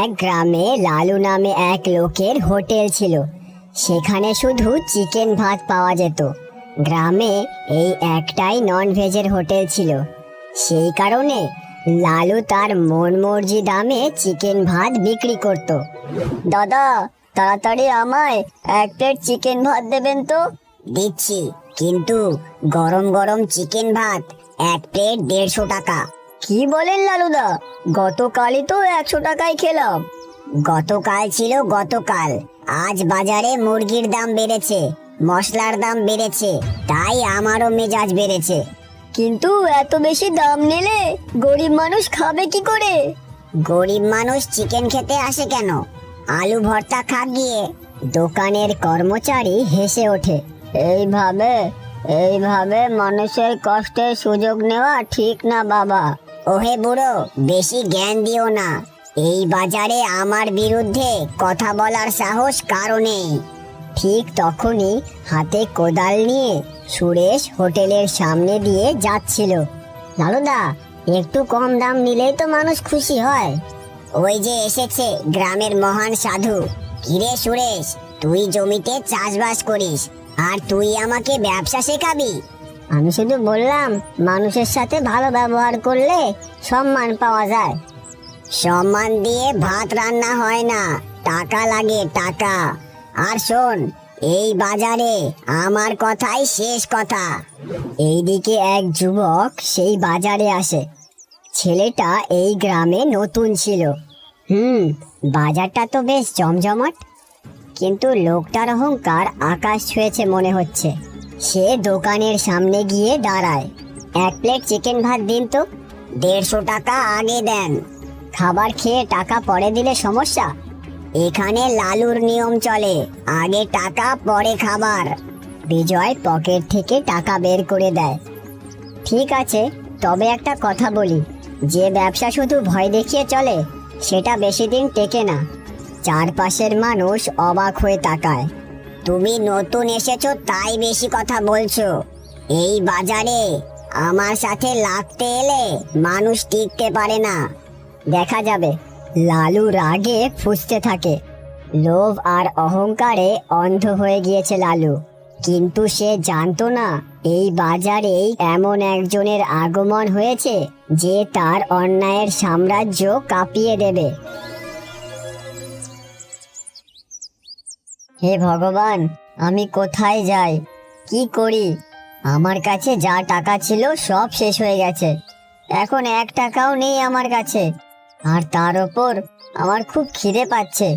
এক গ্রামে লালু নামে এক লোকের হোটেল ছিল। সেখানে শুধু চিকেন ভাত পাওয়া যেত। গ্রামে এই একটাই নন ভেজের হোটেল ছিল। সেই কারণে লালু তার মন মর্জি দামে চিকেন ভাত বিক্রি করত। দাদা, তাড়াতাড়ি আমায় এক প্লেট চিকেন ভাত দেবেন তো। দিচ্ছি, কিন্তু গরম গরম চিকেন ভাত এক প্লেট 150 টাকা। কি বলেন লালুদা, গতকালই তো 100 টাকায় খেলাম। গতকাল ছিল গতকাল, আজ বাজারে মুরগির দাম বেড়েছে, মশলার দাম বেড়েছে, তাই আমারও মেজাজ বেড়েছে। কিন্তু এত বেশি দাম নিলে গরিব মানুষ খাবে কি করে? গরিব মানুষ চিকেন খেতে আসে কেন? আলু ভর্তা খা গিয়ে। দোকানের কর্মচারী হেসে ওঠে। এইভাবে এইভাবে মানুষের কষ্টের সুযোগ নেওয়া ঠিক না বাবা। ওহে বুড়ো, বেশি জ্ঞান দিও না। এই বাজারে আমার বিরুদ্ধে কথা বলার সাহস কারো নেই। ঠিক তখনই হাতে কোদাল নিয়ে সুরেশ হোটেলের সামনে দিয়ে যাচ্ছিল। লালুদা, একটু কম দাম নিলেই তো মানুষ খুশি হয়। ওই যে এসেছে গ্রামের মহান সাধু। কিরে সুরেশ, তুই জমিতে চাষবাস করিস আর তুই আমাকে ব্যবসা শেখাবি? আমি শুধু বললাম, মানুষের সাথে ভালো ব্যবহার করলে সম্মান পাওয়া যায়। সম্মান দিয়ে ভাত রান্না হয় না, টাকা লাগে, টাকা। আর শোন, এই বাজারে আমার কথাই শেষ কথা। এইদিকে এক যুবক সেই বাজারে আসে। ছেলেটা এই গ্রামে নতুন ছিল। বাজারটা তো বেশ জমজমাট, কিন্তু লোকটার অহংকার আকাশ ছুঁয়েছে মনে হচ্ছে। সে দোকানের সামনে গিয়ে দাঁড়ায়। এক প্লেট চিকেন ভাত দিন তো। 150 টাকা আগে দেন। খাবার খেয়ে টাকা পরে দিলে সমস্যা? এখানে লালুর নিয়ম চলে, আগে টাকা পরে খাবার। বিজয় পকেট থেকে টাকা বের করে দেয়। ঠিক আছে, তবে একটা কথা বলি, যে ব্যবসা শুধু ভয় দেখিয়ে চলে সেটা বেশি দিন টেকে না। চারপাশের মানুষ অবাক হয়ে তাকায়। তুমি নতুন এসেছো তাই বেশি কথা বলছো। এই বাজারে আমার সাথে লাগতে এলে মানুষ টিকতে পারে না। দেখা যাবে। লালু রাগে ফুঁসতে থাকে। লোভ আর অহংকারে অন্ধ হয়ে গিয়েছে লালু। কিন্তু সে জানতো না এই বাজারেই এমন একজনের আগমন হয়েছে যে তার অন্যায়ের সাম্রাজ্য কাঁপিয়ে দেবে। হে ভগবান, আমি কোথায় যাই, কি করি? আমার কাছে যা টাকা ছিল সব শেষ হয়ে গেছে। এখন 1 টাকাও নেই আমার কাছে। আর তার ওপর আমার খুব খিদে পাচ্ছে।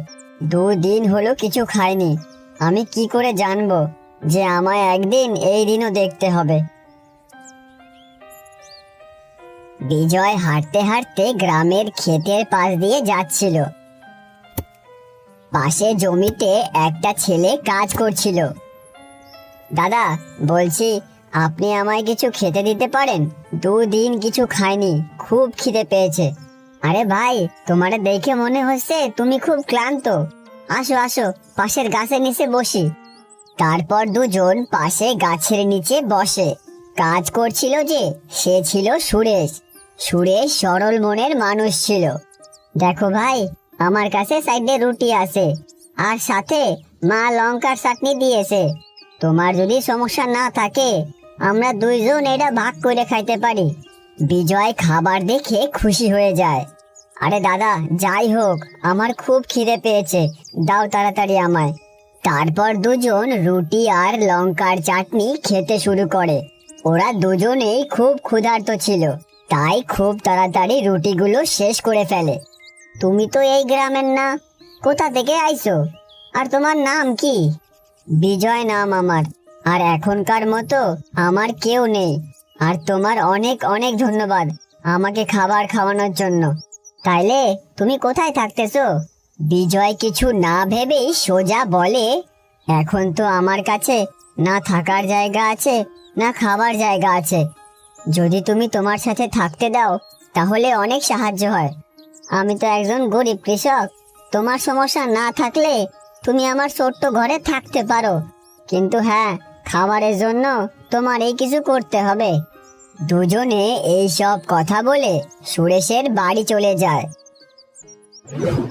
2 দিন হলো কিছু খাইনি। আমি কি করে জানবো যে আমায় একদিন এই দিনও দেখতে হবে? বিজয় হাঁটতে হাঁটতে গ্রামের ক্ষেতের পাশ দিয়ে যাচ্ছিল। পাশে জমিতে একটা ছেলে কাজ করছিল। দাদা, বলছি, আপনি আমায় কিছু খেতে দিতে পারেন? 2 দিন কিছু খাইনি, খুব খিদে পেয়েছে। আরে ভাই, তোমারে দেখে মনে হচ্ছে তুমি খুব ক্লান্ত। আসো আসো, পাশের গাছের নিচে বসি। তারপর দুজন পাশে গাছের নিচে বসে। কাজ করছিল যে সে ছিল সুরেশ। সুরেশ সরল মনের মানুষ ছিল। দেখো ভাই, আমার কাছে সাইডে রুটি আছে, আর সাথে মা লঙ্কার চাটনি দিয়েছে। তোমার যদি সমস্যা না থাকে আমরা 2 জন এটা ভাগ করে খাইতে পারি। বিজয় খাবার দেখে খুশি হয়ে যায়। আরে দাদা, যাই হোক, আমার খুব খিদে পেয়েছে, দাও তাড়াতাড়ি আমায়। তারপর দুজন রুটি আর লঙ্কার চাটনি খেতে শুরু করে। ওরা দুজনেই খুব ক্ষুধার্ত ছিল, তাই খুব তাড়াতাড়ি রুটিগুলো শেষ করে ফেলে। তুমি তো এই গ্রামের না, কোথা থেকে আইছো? আর তোমার নাম কি? বিজয় নাম আমার। আর এখনকার মতো আমার কেউ নেই। আর তোমার অনেক অনেক ধন্যবাদ আমাকে খাবার খাওয়ানোর জন্য। তাইলে তুমি কোথায় থাকতেছো? বিজয় কিছু না ভেবেই সোজা বলে, এখন তো আমার কাছে না থাকার জায়গা আছে না খাবার জায়গা আছে। যদি তুমি তোমার সাথে থাকতে দাও তাহলে অনেক সাহায্য হয়। আমি তো একজন গরিব কৃষক। তোমার সমস্যা না থাকলে তুমি আমার ছোট্ট ঘরে থাকতে পারো, কিন্তু হ্যাঁ, খাবারের জন্য তোমার এই কিছু করতে হবে। দুজনে এই সব কথা বলে সুরেশের বাড়ি চলে যায়।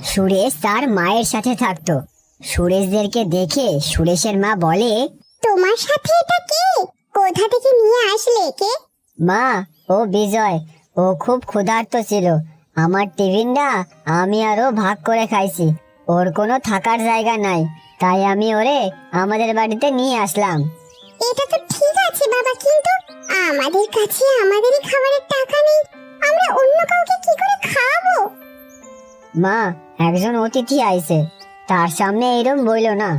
সুরেশ তার মায়ের সাথে থাকতো। সুরেশদেরকে দেখে সুরেশের মা বলে, তোমার সাথে এটা কে? কোথা থেকে নিয়ে আসলে একে? মা, ও বিজয়। ও খুব ক্ষুধার্ত ছিল। আমার টিফিনটা আমি আর ও ভাগ করে খাইছি। ওর কোনো থাকার জায়গা নাই, তাই আমি ওরে আমাদের বাড়িতে নিয়ে আসলাম। এটা তো ঠিক আছে বাবা, কিন্তু আমাদের কাছে আমাদেরই খাবারের টাকা নেই, আমরা অন্য কাউকে কি করে খাওয়াবো? মা, একজন অতিথি আইছে, তার সামনে এরম বইলো না।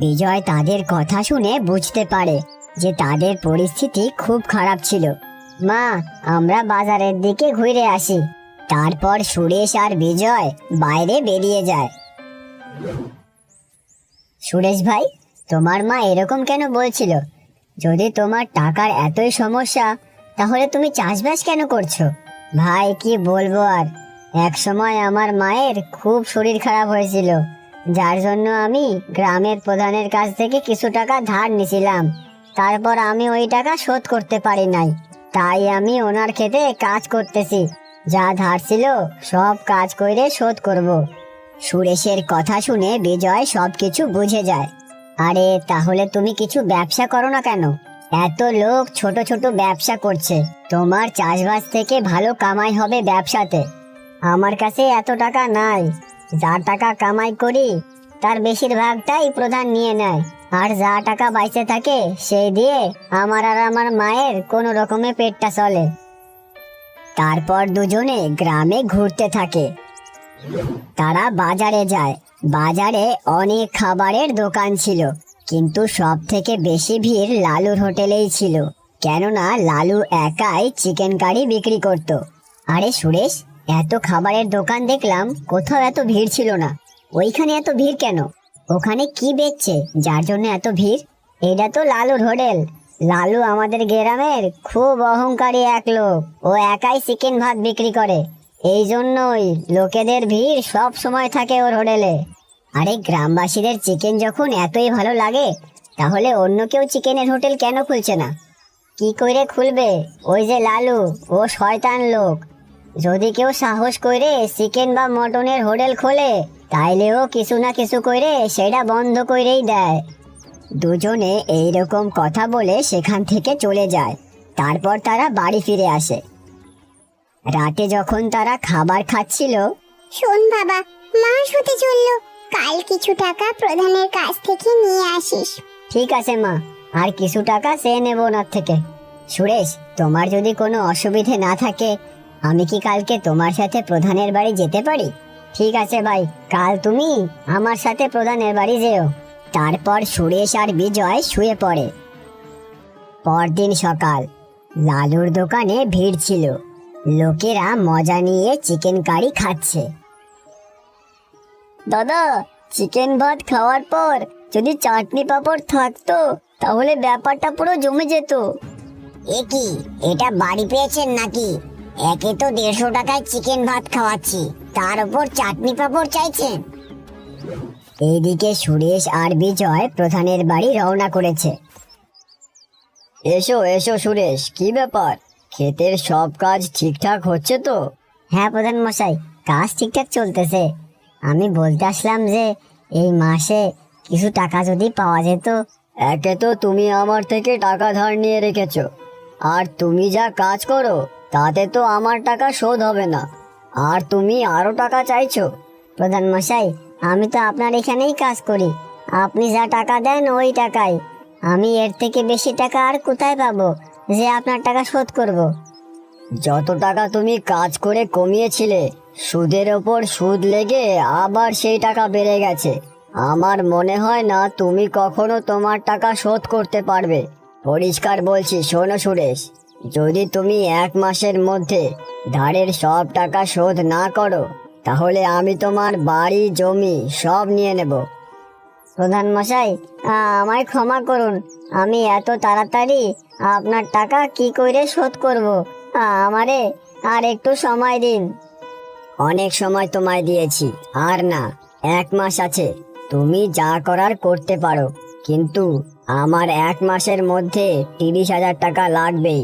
বিজয় তাদের কথা শুনে বুঝতে পারে যে তাদের পরিস্থিতি খুব খারাপ ছিল। মা, আমরা বাজারের দিকে ঘুরে আসি। তারপর সুরেশ আর বিজয় বাইরে বেরিয়ে যায়। সুরেশ ভাই, তোমার মা এরকম কেন বলছিল? যদি তোমার টাকার এতই সমস্যা, তাহলে তুমি চাষবাস কেন করছো? ভাই, কি বলবো আর, এক সময় আমার মায়ের খুব শরীর খারাপ হয়েছিল, যার জন্য আমি গ্রামের প্রধানের কাছ থেকে কিছু টাকা ধার নিয়েছিলাম। তারপর আমি ওই টাকা শোধ করতে পারি নাই, তাই আমি ওনার খেতে কাজ করতেছি। যা ধার ছিল সব কাজ করে শোধ করব। সুরেশের কথা শুনে বিজয় সবকিছু বুঝে যায়। আরে, তাহলে তুমি কিছু ব্যবসা করো না কেন? এত লোক ছোট ছোট ব্যবসা করছে, তোমার চাষবাস থেকে ভালো কামাই হবে ব্যবসাতে। আমার কাছে এত টাকা নাই। যা টাকা কামাই করি তার বেশিরভাগটাই প্রধান নিয়ে নেয়, আর যা টাকা বাইচে থাকে সেই দিয়ে আমার আর আমার মায়ের কোনো রকমে পেটটা চলে। তারপর দুজনে গ্রামে ঘুরতে থাকে। তারা বাজারে যায়। বাজারে অনেক খাবারের দোকান ছিল, কিন্তু সব থেকে বেশি ভিড় লালুর হোটেলেই ছিল, কেননা লালু একাই চিকেন কারি বিক্রি করত। আরে সুরেশ, এত খাবারের দোকান দেখলাম, কোথাও এত ভিড় ছিল না। ওইখানে এত ভিড় কেন? ওখানে কি বেচছে যার জন্য এত ভিড়? এটা তো লালুর হোটেল। লালু আমাদের গ্রামের খুব অহংকারী এক লোক। ও একাই চিকেন ভাত বিক্রি করে, এই জন্যই লোকেদের ভিড় সব সময় থাকে ওর হোটেলে। আরে, গ্রামবাসীদের চিকেন যখন এতই ভালো লাগে, তাহলে অন্য কেউ চিকেনের হোটেল কেন খুলছে না? কি করে খুলবে? ওই যে লালু, ও শয়তান লোক। যদি কেউ সাহস করে চিকেন বা মটনের হোটেল খোলে, তাইলেও কিছু না কিছু করে সেটা বন্ধ করেই দেয়। দুজনে এইরকম কথা বলে সেখান থেকে চলে যায়। তারপর তারা বাড়ি ফিরে আসে। রাতে যখন তারা খাবার খাচ্ছিল, শোন বাবা, মাস হতে চললো, কাল কিছু টাকা প্রধানের কাছ থেকে নিয়ে আসিস। ঠিক আছে মা, আর কিছু টাকা চেয়ে নেব ওনার থেকে। সুরেশ, তোমার যদি কোনো অসুবিধে না থাকে, আমি কি কালকে তোমার সাথে প্রধানের বাড়ি যেতে পারি? ঠিক আছে ভাই, কাল তুমি আমার সাথে প্রধানের বাড়ি যেও। তারপর সুরেশ আর বিজয় শুয়ে পড়ে। পরদিন সকাল, লালুর দোকানে ভিড় ছিল। লোকেরা মজা নিয়ে চিকেন কারি খাচ্ছে। দাদা, চিকেন ভাত খাওয়ার পর যদি চাটনি পাঁপড় থাকতো, তাহলে ব্যাপারটা পুরো জমে যেত। এ কি, এটা বাড়ি পেয়েছেন নাকি? একে তো 150 টাকায় চিকেন ভাত খাওয়াচ্ছি, তার উপর চাটনি পাঁপড় চাইছেন? এইদিকে সুরেশ আর বিজয় প্রধানের বাড়ি রওনা করেছে। এসো এসো সুরেশ, কি ব্যাপার? ক্ষেতের সব কাজ ঠিকঠাক হচ্ছে তো? হ্যাঁ প্রধান মশাই, কাজ ঠিকঠাক চলতেছে। আমি বলতে আসলাম যে এই মাসে কিছু টাকা যদি পাওয়া যেত। একে তো তুমি আমার থেকে টাকা ধার নিয়ে রেখেছো, আর তুমি যা কাজ করো তাতে তো আমার টাকা শোধ হবে না, আর তুমি আরো টাকা চাইছো। প্রধান মশাই, আমি তো আপনার এখানেই কাজ করি, আপনি যা টাকা দেন ওই টাকাই। আমি এর থেকে বেশি টাকা আর কোথায় পাবো যে আপনার টাকা শোধ করব? যত টাকা তুমি কাজ করে কমিয়েছিলে, সুদের ওপর সুদ লেগে আবার সেই টাকা বেড়ে গেছে। আমার মনে হয় না তুমি কখনো তোমার টাকা শোধ করতে পারবে। পরিষ্কার বলছি, শোনো সুরেশ, যদি তুমি 1 মাসের মধ্যে ধারের সব টাকা শোধ না করো, তাহলে আমি তোমার বাড়ি জমি সব নিয়ে নেব। প্রধান মশাই, আমায় ক্ষমা করুন, আমি এত তাড়াতাড়ি আপনার টাকা কি করে শোধ করব? আমারে আর একটু সময় দিন। অনেক সময় তোমায় দিয়েছি, আর না, 1 মাস আছে, তুমি যা করার করতে পারো, কিন্তু আমার 1 মাসের মধ্যে 30,000 টাকা লাগবেই।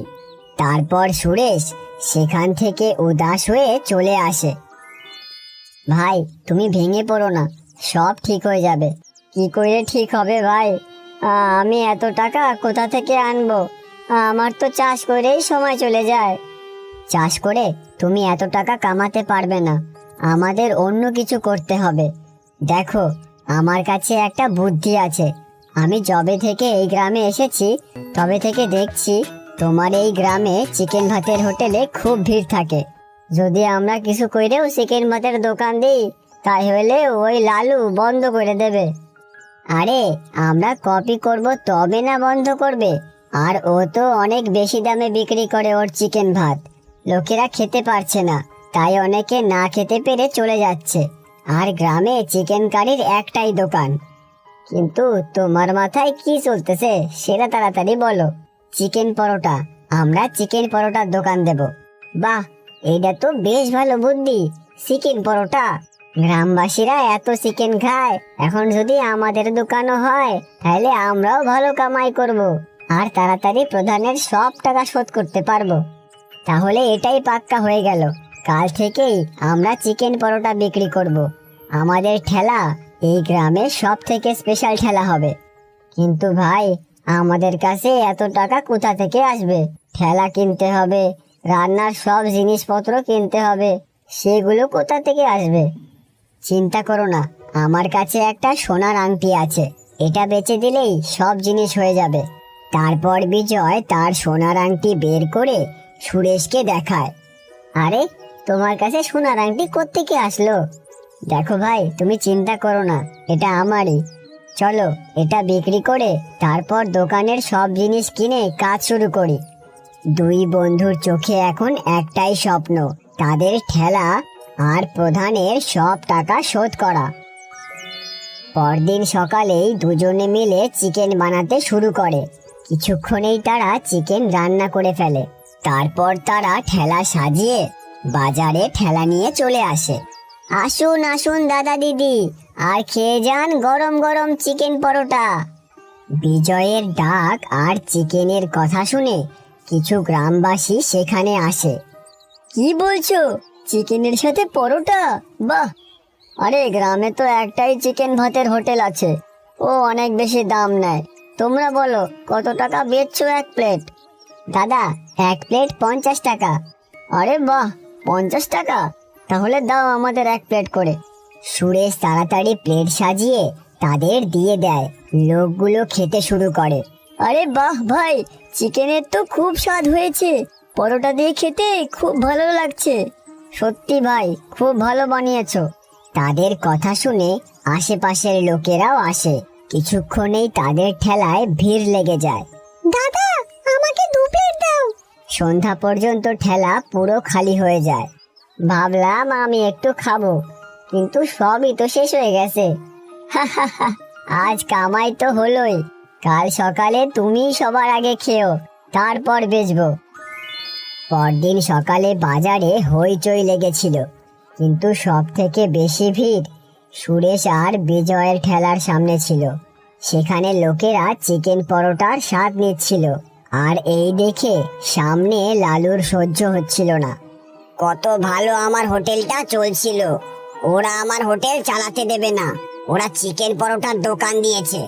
তারপর সুরেশ সেখান থেকে উদাস হয়ে চলে আসে। ভাই তুমি ভেঙে পড়ো না, সব ঠিক হয়ে যাবে। কি করে ঠিক হবে ভাই? আমি এত টাকা কোথা থেকে আনবো? আমার তো চাষ করেই সময় চলে যায়। চাষ করে তুমি এত টাকা কামাতে পারবে না, আমাদের অন্য কিছু করতে হবে। দেখো, আমার কাছে একটা বুদ্ধি আছে। আমি যবে থেকে এই গ্রামে এসেছি তবে থেকে দেখছি তোমার এই গ্রামে চিকেন ভাতের হোটেলে খুব ভিড় থাকে। যদি আমরা কিছু কইরেও চিকেন ভাতের দোকান দিই তাহলে ওই লালু বন্ধ করে দেবে। আরে আমরা কপি করব তবে না বন্ধ করবে? আর ও তো অনেক বেশি দামে বিক্রি করে ওর চিকেন ভাত, লোকেরা খেতে পারছে না, তাই অনেকে না খেতে পেরে চলে যাচ্ছে। আর গ্রামে চিকেন কারির একটাই দোকান। কিন্তু তোমার মাথায় কি চলতেছে সেটা তাড়াতাড়ি বলো। চিকেন পরোটা, আমরা চিকেন পরোটার দোকান দেব। বাহ, এইটা তো বেশ ভালো বুদ্ধি, চিকেন পরোটা। গ্রামবাসীরা এত চিকেন খায়, এখন যদি আমাদের দোকানও হয় তাহলে আমরাও ভালো কামাই করব আর তাড়াতাড়ি প্রধানের সব টাকা শোধ করতে পারবো। তাহলে এটাই পাক্কা হয়ে গেল, কাল থেকেই আমরা চিকেন পরোটা বিক্রি করব। আমাদের ঠেলা এই গ্রামের সব থেকে স্পেশাল ঠেলা হবে। কিন্তু ভাই, আমাদের কাছে এত টাকা কোথা থেকে আসবে? ঠেলা কিনতে হবে, রান্নার সব জিনিসপত্র কিনতে হবে, সেগুলো কোথা থেকে আসবে? চিন্তা করো না, আমার কাছে একটা সোনার আংটি আছে, এটা বেচে দিলেই সব জিনিস হয়ে যাবে। তারপর বিজয় তার সোনার আংটি বের করে সুরেশকে দেখায়। আরে, তোমার কাছে সোনার আংটি কোত্থেকে আসলো? দেখো ভাই, তুমি চিন্তা করো না, এটা আমারই। চলো এটা বিক্রি করে তারপর দোকানের সব জিনিস কিনে কাজ শুরু করি। দুই বন্ধুর চোখে এখন একটাই স্বপ্ন, তাদের ঠেলা আর প্রধানের সব টাকা শোধ করা। পরদিন সকালেই দুজনে মিলে চিকেন বানাতে শুরু করে। কিছুক্ষণেই তারা চিকেন রান্না করে ফেলে। তারপর তারা ঠেলা সাজিয়ে বাজারে ঠেলা নিয়ে চলে আসে। আসুন আসুন দাদা দিদি, আর খেয়ে যান গরম গরম চিকেন পরোটা। বিজয়ের ডাক আর চিকেনের কথা শুনে কিছু গ্রামবাসী সেখানে আসে। কি বলছো, চিকেনের সাথে পরোটা? বাহ! আরে গ্রামে তো একটাই চিকেন ভাতের হোটেল আছে, ও অনেক বেশি দাম নেয়। তোমরা বলো কত টাকা বেচছো এক প্লেট? দাদা, এক প্লেট 50 টাকা। আরে বাহ, 50 টাকা? তাহলে দাও আমাদের এক প্লেট করে। সুরেশ তাড়াতাড়ি প্লেট সাজিয়ে তাদের দিয়ে দেয়। লোকগুলো খেতে শুরু করে। আরে বাহ ভাই, চিকেনের তো খুব স্বাদ হয়েছে, পরোটা দিয়ে খেতে খুব ভালো লাগছে। সত্যি ভাই, খুব ভালো বানিয়েছো। তাদের কথা শুনে আশেপাশের লোকেরাও আসে। কিছুক্ষণেই তাদের ঠেলায় ভিড় লেগে যায়। দাদা, আমাকে 2 প্লেট দাও। সন্ধ্যা পর্যন্ত ঠেলা পুরো খালি হয়ে যায়। ভাবলাম আমি একটু খাবো, কিন্তু সবই তো শেষ হয়ে গেছে। আজ কামাই তো হলোই, কাল সকালে তুমি সবার আগে খেও, তারপর বেচবো। পরদিন সকালে বাজারে হইচই লেগেছিল, কিন্তু সব থেকে বেশি ভিড় সুরেশ আর বিজয়ের ঠেলার সামনে ছিল। সেখানে লোকেরা চিকেন পরোটার স্বাদ নিচ্ছিল, আর এই দেখে সামনে লালুর সহ্য হচ্ছিল না। কত ভালো আমার হোটেলটা চলছিল, ওরা আমার হোটেল চালাতে দেবে না, ওরা চিকেন পরোটার দোকান দিয়েছে।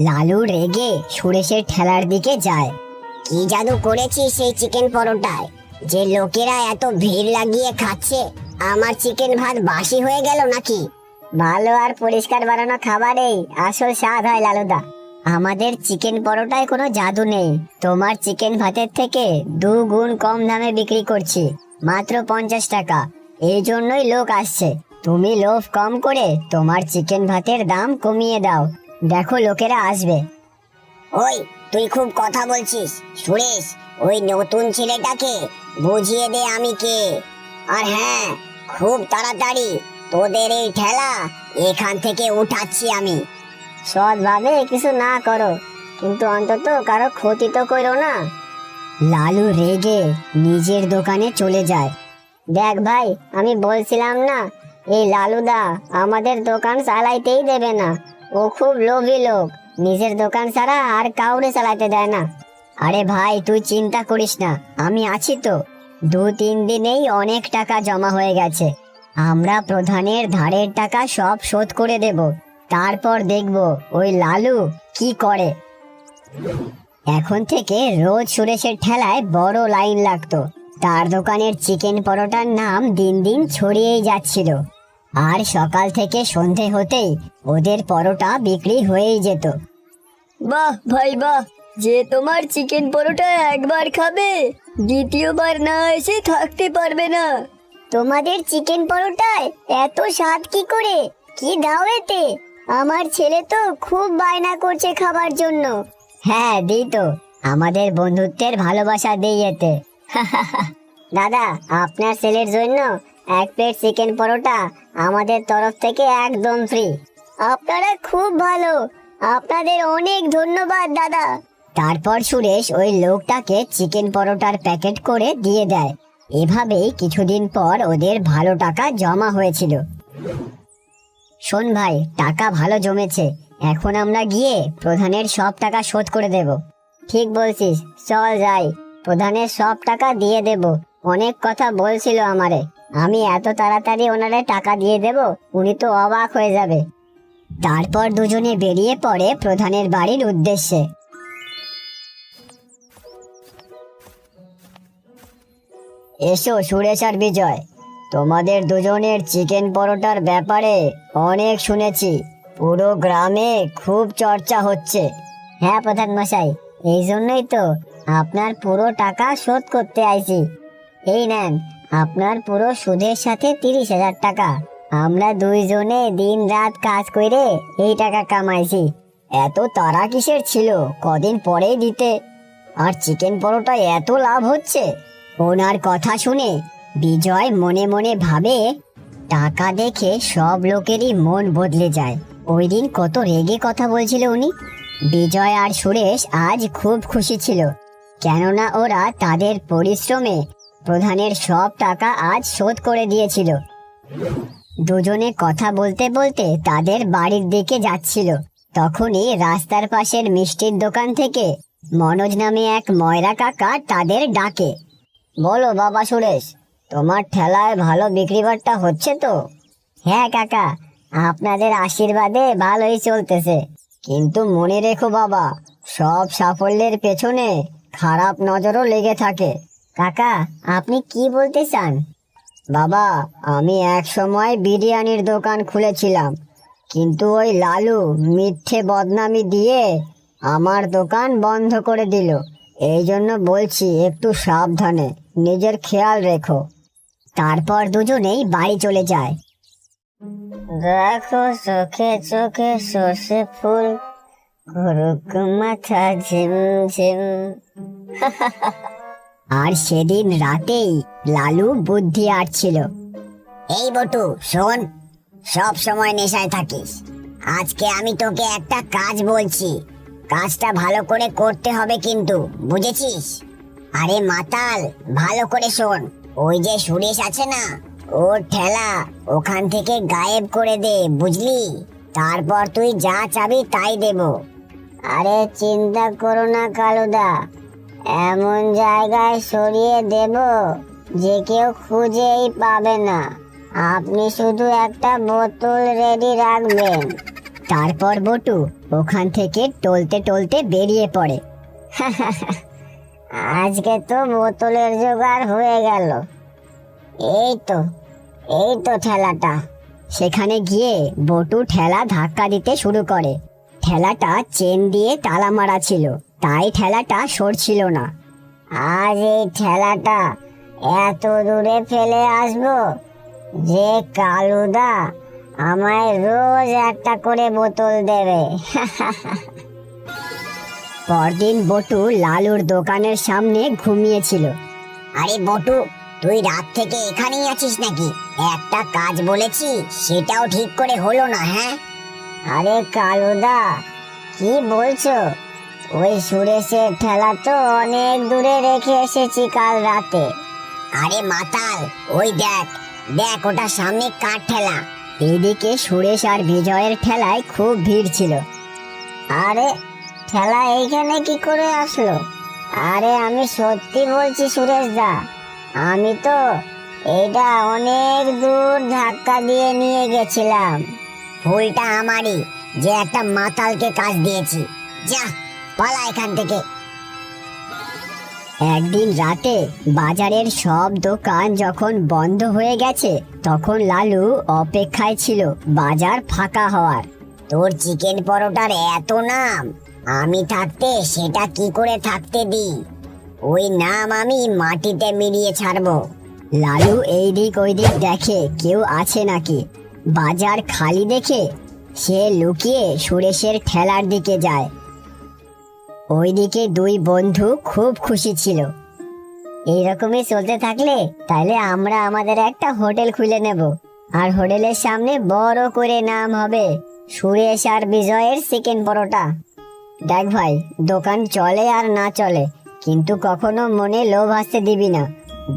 লালু রেগে সুরেশের ঠেলার দিকে যায়। কি জাদু করেছিস সেই চিকেন পরোটায় যে লোকেরা এত ভিড় লাগিয়ে খাচ্ছে? আমার চিকেন ভাত বাসি হয়ে গেল নাকি? ভালো আর পরিষ্কার বানানো খাবারেই আসল স্বাদ হয় লালুদা। আমাদের চিকেন পরোটায় কোনো জাদু নেই, তোমার চিকেন ভাতের থেকে 2 গুণ কম দামে বিক্রি করছি, মাত্র 50 টাকা। এই জন্যই লোক আসছে। তুমি লোভ কম করে তোমার চিকেন ভাতের দাম কমিয়ে দাও, দেখো লোকেরা আসবে। ওই, তুই খুব কথা বলছিস সুরেশ, ওই নতুন ছেলেটাকে বুঝিয়ে দে আমি কে। আর হ্যাঁ, খুব তাড়াতাড়ি তোদের এই ঠেলা এখান থেকে উঠাচ্ছি আমি। সৎভাবে কিছু না করো, কিন্তু অন্তত কারো ক্ষতি তো করো না। লালু রেগে নিজের দোকানে চলে যায়। দেখ ভাই, আমি বলছিলাম না, এই লালুদা আমাদের দোকান চালাইতেই দেবে না। ও খুব লোভী লোক, নিজের দোকান ছাড়া আর কাউরে চালাতে দেয় না। আরে ভাই, তুই চিন্তা করিস না, আমি আছি তো। 2-3 দিনেই অনেক টাকা জমা হয়ে গেছে। আমরা প্রধানের ধারের টাকা সব শোধ করে দেব, তারপর দেখব ওই লালু কি করে। এখন থেকে রোজ সুরেশের ঠেলায় বড় লাইন লাগতো। তার দোকানের চিকেন পরোটার নাম দিন দিন ছড়িয়েই যাচ্ছিল। আর সকাল থেকে সন্ধে হতেই ওদের পরোটা বিক্রি হয়েই যেত। বাহ ভাই বাহ, যে তোমার চিকেন পরোটা একবার খাবে দ্বিতীয়বার না এসে থাকতে পারবে না। তোমাদের চিকেন পরোটায় এত স্বাদ কি করে? কি দাও এতে? আমার ছেলে তো খুব বায়না করছে খাবার জন্য। হ্যাঁ দিই তো, আমাদের বন্ধুত্বের ভালোবাসা দিই এতে। দাদা, আপনার ছেলের জন্য 1 প্লেট চিকেন পরোটা আমাদের তরফ থেকে একদম ফ্রি। আপনারা খুব ভালো, আপনাদের অনেক ধন্যবাদ দাদা। তারপর সুরেশ ওই লোকটাকে চিকেন পরোটার প্যাকেট করে দিয়ে দেয়। এভাবেই কিছুদিন পর ওদের ভালো টাকা জমা হয়েছিল। শোন ভাই, টাকা ভালো জমেছে, এখন আমরা গিয়ে প্রধানের সব টাকা শোধ করে দেব। ঠিক বলছিস, চল যাই, প্রধানের সব টাকা দিয়ে দেব। অনেক কথা বলছিল আমারে, আমি এত তাড়াতাড়ি ওনারে টাকা দিয়ে দেব, উনি তো অবাক হয়ে যাবে। তারপর দুজনে বেরিয়ে পড়ে প্রধানের বাড়ির উদ্দেশ্যে। এসো সুরেশ আর বিজয়, তোমাদের দুজনের চিকেন পরোটার ব্যাপারে অনেক শুনেছি, পুরো গ্রামে খুব চর্চা হচ্ছে। হ্যাঁ প্রধান মশাই, এই জন্যই তো আপনার পুরো টাকা শোধ করতে আইছি। এই নেন আপনার পুরো সুদের সাথে 30,000 টাকা। আমরা দুইজনে দিন রাত কাজ করে এই টাকা কামাইছি। এত তাড়া কিসের ছিল? কদিন পরেই দিতে। আর চিকেন পরোটায় এত লাভ হচ্ছে। ওনার কথা শুনে বিজয় মনে মনে ভাবে, টাকা দেখে সব লোকেরই মন বদলে যায়। ওই দিন কত রেগে কথা বলছিল উনি। বিজয় আর সুরেশ আজ খুব খুশি ছিল, কেননা ওরা তাদের পরিশ্রমে প্রধানের সব টাকা আজ শোধ করে দিয়েছিল। দুজনে কথা বলতে বলতে তাদের বাড়ির দিকে যাচ্ছিল। তখনই রাস্তার পাশের মিষ্টির দোকান থেকে মনোজ নামে এক ময়রা কাকা তাদের ডাকে। বলো বাবা সুরেশ, তোমার ঠেলায় ভালো বিক্রি বাট্টা হচ্ছে তো? হ্যাঁ কাকা, আপনাদের আশীর্বাদে ভালোই চলতেছে। কিন্তু মনে রেখো বাবা, সব সাফল্যের পেছনে খারাপ নজরও লেগে থাকে। কাকা, আপনি কি বলতে চান? বাবা, আমি এক সময় বিরিয়ানির দোকান খুলেছিলাম, কিন্তু ওই লালু মিথ্যে বদনামি দিয়ে আমার দোকান বন্ধ করে দিল। এই জন্য বলছি একটু সাবধানে, নিজের খেয়াল রেখো। তারপর দুজনেই বাড়ি চলে যায়। দেখো চোখে চোখে সর্ষে ফুল, করুক মাথা ঝিমঝিম। আর সেদিন রাতেই লালু বুদ্ধি আটছিল। এই বটু শোন, সব সময় নেশায় থাকিস। আজকে আমি তোকে একটা কাজ বলছি, কাজটা ভালো করে করতে হবে কিন্তু, বুঝেছিস? আরে মাতাল, ভালো করে শোন। ওই যে সুরেশ আছে না, ওর ঠেলা ওখান থেকে গায়েব করে দে, বুঝলি? তারপর তুই যা চাবি তাই দেব। আরে চিন্তা করো না কালুদা, এমন জায়গায় সরিয়ে দেব যে কেউ খুঁজেই পাবে না। আপনি শুধু একটা বোতল রেডি রাখবেন। তারপর বটু ওখান থেকে টলতে টলতে বেরিয়ে পড়ে। আজকে তো বোতলের জোগাড় হয়ে গেল। এই তো ঠেলাটা। সেখানে গিয়ে বটু ঠেলা ধাক্কা দিতে শুরু করে। ঠেলাটা চেন দিয়ে তালা মারা ছিল, তাই ঠেলাটা সরছিল না। আজ এই ঠেলাটা এত দূরে ফেলে আসবো যে কালুদা আমায় রোজ একটা করে বোতল দেবে। পরদিন বটু লালুর দোকানের সামনে ঘুমিয়েছিল। আরে বটু, তুই রাত থেকে এখানেই আছিস নাকি? একটা কাজ বলেছি সেটাও ঠিক করে হলো না। হ্যাঁ? আরে কালুদা, কি বলছো? ওই সুরেশের ঠেলা তো অনেক দূরে রেখে এসেছি কাল রাতে। আরে মাতাল, ওই দেখ দেখ, ওটা সামনে কার ঠেলা। এইদিকে সুরেশ আর বিজয়ের ঠেলায় খুব ভিড় ছিল। আরে ঠেলা এইখানে কি করে আসলো? আরে আমি সত্যি বলছি সুরেশ দা, আমি তো এটা অনেক দূর ধাক্কা দিয়ে নিয়ে গেছিলাম। ভুলটা আমারই, যে একটা মাতালকে কাজ দিয়েছি। যা, পালা এখান থেকে। একদিন রাতে বাজারের সব দোকান যখন বন্ধ হয়ে গেছে, তখন লালু অপেক্ষায় ছিল বাজার ফাঁকা হওয়ার। তোর চিকেন পরোটার এত নাম, আমি থাকতে সেটা কি করে থাকতে দিই? ওই নাম আমি মাটিতে মিলিয়ে ছাড়বো। লালু এই দিক ওই দিক দেখে কেউ আছে নাকি। বাজার খালি দেখে সে লুকিয়ে সুরেশের ঠেলার দিকে যায়। ওইদিকে দুই বন্ধু খুব খুশি ছিল। এইরকমই চলতে থাকলে তাহলে আমরা আমাদের একটা হোটেল খুলে নেব, আর হোটেলের সামনে বড় করে নাম হবে সুরেশ আর বিজয়ের চিকেন পরোটা। দেখ ভাই, দোকান চলে আর না চলে, কিন্তু কখনো মনে লোভ আসতে দিবি না।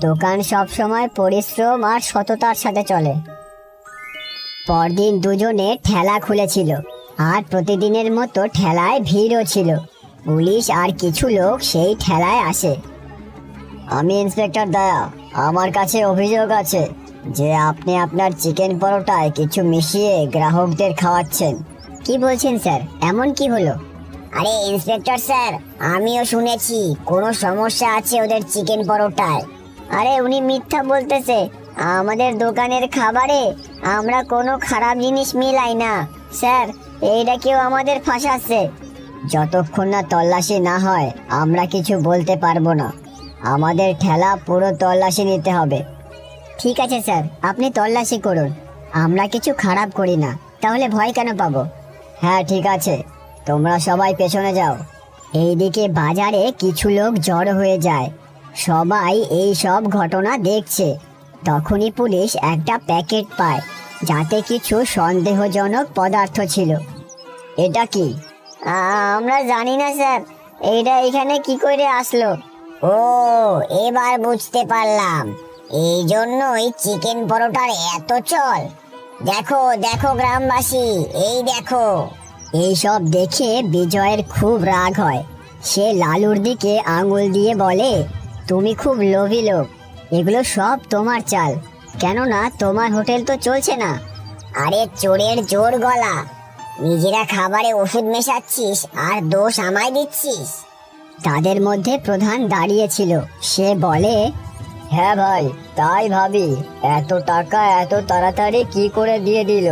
দোকান সব সময় পরিশ্রম আর সততার সাথে চলে। পরদিন দুজনে ঠেলা খুলেছিল, আর প্রতিদিনের মতো ঠেলায় ভিড়ও ছিল। পুলিশ আর কিছু লোক সেই ঠেলায় আসে। আমি ইন্সপেক্টর দয়া, আমার কাছে অভিযোগ আছে যে আপনি আপনার চিকেন পরোটায় কিছু মিশিয়ে গ্রাহকদের খাওয়াচ্ছেন। কি বলছেন স্যার, এমন কি হলো? আরে ইন্সপেক্টর স্যার, আমিও শুনেছি কোনো সমস্যা আছে ওদের চিকেন পরোটায়। আরে উনি মিথ্যা বলতেছে। আমাদের দোকানের খাবারে আমরা কোনো খারাপ জিনিস মিলাই না স্যার, এইটা কেউ আমাদের ফাঁসাচ্ছে। যতক্ষণ না তল্লাশি না হয় আমরা কিছু বলতে পারবো না। আমাদের ঠেলা পুরো তল্লাশি নিতে হবে। ঠিক আছে স্যার, আপনি তল্লাশি করুন, আমরা কিছু খারাপ করি না, তাহলে ভয় কেন পাবো? হ্যাঁ ঠিক আছে, তোমরা সবাই পেছনে যাও। এইদিকে বাজারে কিছু লোক জড়ো হয়ে যায়। সবাই এই সব ঘটনা দেখছে। তখনই পুলিশ একটা প্যাকেট পায়, যাতে কিছু সন্দেহজনক পদার্থ ছিল। এটা কি? আমরা জানি না স্যার, এইটা এখানে কি করে আসলো। ও, এবার বুঝতে পারলাম, এই জন্যই চিকেন পরোটার এত চল। দেখো দেখো গ্রামবাসী, এই দেখো। এইসব দেখে বিজয়ের খুব রাগ হয়। সে লালুর দিকে আঙুল দিয়ে বলে, তুমি খুব লোভী লোক, এগুলো সব তোমার চাল, কেননা তোমার হোটেল তো চলছে না। আরে চোরের জোর গলা, নিজেরা খাবারে ওষুধ মেশাচ্ছিস আর দোষ আমায় দিচ্ছিস। তাদের মধ্যে প্রধান দাঁড়িয়েছিল, সে বলে, হ্যাঁ ভাই, তাই ভাবি, এত টাকা এত তাড়াতাড়ি কি করে দিয়ে দিল?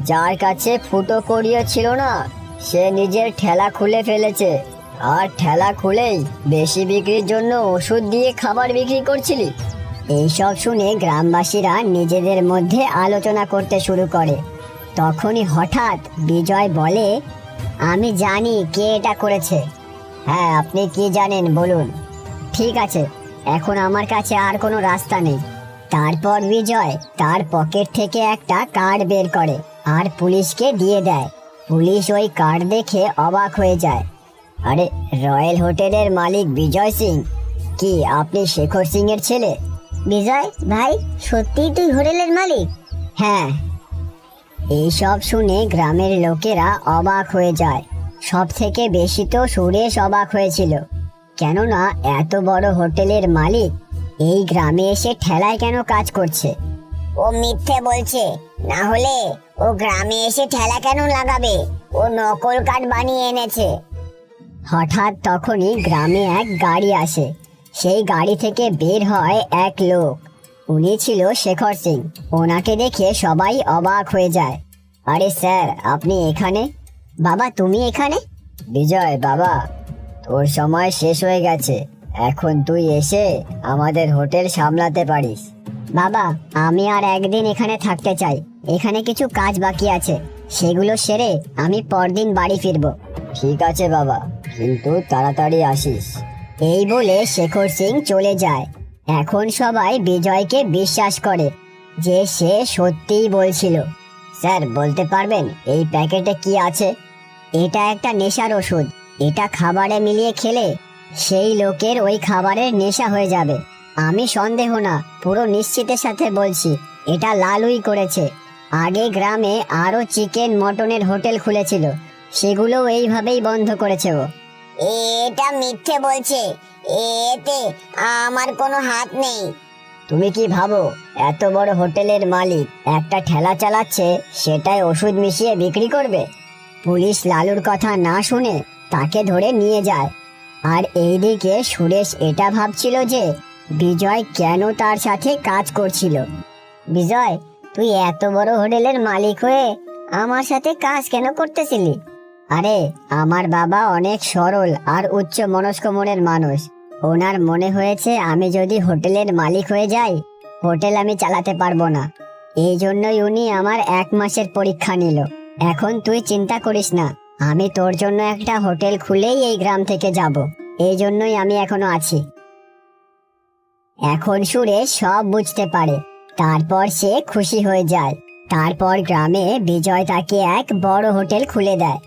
যার কাছে ফুটো করিয়ে ছিল না, সে নিজের ঠেলা খুলে ফেলেছে, আর ঠেলা খুলেই বেশি বিক্রির জন্য ওষুধ দিয়ে খাবার বিক্রি করছিলি। এইসব শুনে গ্রামবাসীরা নিজেদের মধ্যে আলোচনা করতে শুরু করে। তখনই হঠাৎ বিজয় বলে, আমি জানি কে এটা করেছে। হ্যাঁ, আপনি কি জানেন বলুন। ঠিক আছে, এখন আমার কাছে আর কোনো রাস্তা নেই। তারপর বিজয় তার পকেট থেকে একটা কার্ড বের করে আর পুলিশকে দিয়ে দেয়। পুলিশ ওই কার্ড দেখে অবাক হয়ে যায়। আরে, রয়্যাল হোটেলের মালিক বিজয় সিং? কি আপনি শেখর সিং এর ছেলে? বিজয় ভাই, সত্যিই তুই হোটেলের মালিক? হ্যাঁ। এইসব শুনে গ্রামের লোকেরা অবাক হয়ে যায়। সব থেকে বেশি তো সুরেশ অবাক হয়েছিল, কেননা এত বড় হোটেলের মালিক এই গ্রামে এসে ঠেলায় কেন কাজ করছে? ও মিথ্যে বলছে, না হলে ও গ্রামে এসে ঠেলা কেন লাগাবে? ও নকল কার্ড বানিয়ে এনেছে। হঠাৎ তখনই গ্রামে এক গাড়ি আসে। সেই গাড়ি থেকে বের হয় এক লোক। উনি ছিল শেখর সিং। ওনাকে দেখে সবাই অবাক হয়ে যায়। আরে স্যার, আপনি এখানে? বাবা, তুমি এখানে? বিজয় বাবা, তোর সময় শেষ হয়ে গেছে, এখন তুই এসে আমাদের হোটেল সামলাতে পারিস। বাবা, আমি আর একদিন এখানে থাকতে চাই। এখানে কিছু কাজ বাকি আছে, সেগুলো সেরে আমি পরদিন বাড়ি ফিরবো। ঠিক আছে বাবা, কিন্তু তাড়াতাড়ি আসিস। এই বলে শেখর সিং চলে যায়। এখন সবাই বিজয়কে বিশ্বাস করে যে সে সত্যিই বলছিল। স্যার, বলতে পারবেন এই প্যাকেটে কি আছে? এটা একটা নেশার ওষুধ। এটা খাবারে মিলিয়ে খেলে সেই লোকের ওই খাবারের নেশা হয়ে যাবে। আমি সন্দেহ না, পুরো নিশ্চিতের সাথে বলছি, এটা লালুই করেছে। আগে গ্রামে আরো চিকেন মটনের হোটেল খুলেছিল, সেগুলো এইভাবেই বন্ধ করেছে ও। এটা মিথ্যে বলছে, এতে আমার কোনো হাত নেই। তুমি কি ভাবো এত বড় হোটেলের মালিক একটা ঠেলা চালাচ্ছে, সেটাই ওষুধ মিশিয়ে বিক্রি করবে? পুলিশ লালুর কথা না শুনে তাকে ধরে নিয়ে যায়। আর এইদিকে সুরেশ এটা ভাবছিল যে বিজয় কেন তার সাথে কাজ করছিল। বিজয়, তুই এত বড় হোটেলের মালিক হয়ে আমার সাথে কাজ কেন করতেছিলি? আরে, আমার বাবা অনেক সরল আর উচ্চ মনস্ক মনের মানুষ। ওনার মনে হয়েছে আমি যদি হোটেলের মালিক হয়ে যাই, হোটেল আমি চালাতে পারবো না। এই জন্যই উনি আমার 1 মাসের পরীক্ষা নিল। এখন তুই চিন্তা করিস না, আমি তোর জন্য একটা হোটেল খুলেই এই গ্রাম থেকে যাব। এই জন্যই আমি এখনো আছি। এখন সুরেশ সব বুঝতে পারে, তারপর সে খুশি হয়ে যায়। তারপর গ্রামে বিজয় তাকে এক বড় হোটেল খুলে দেয়।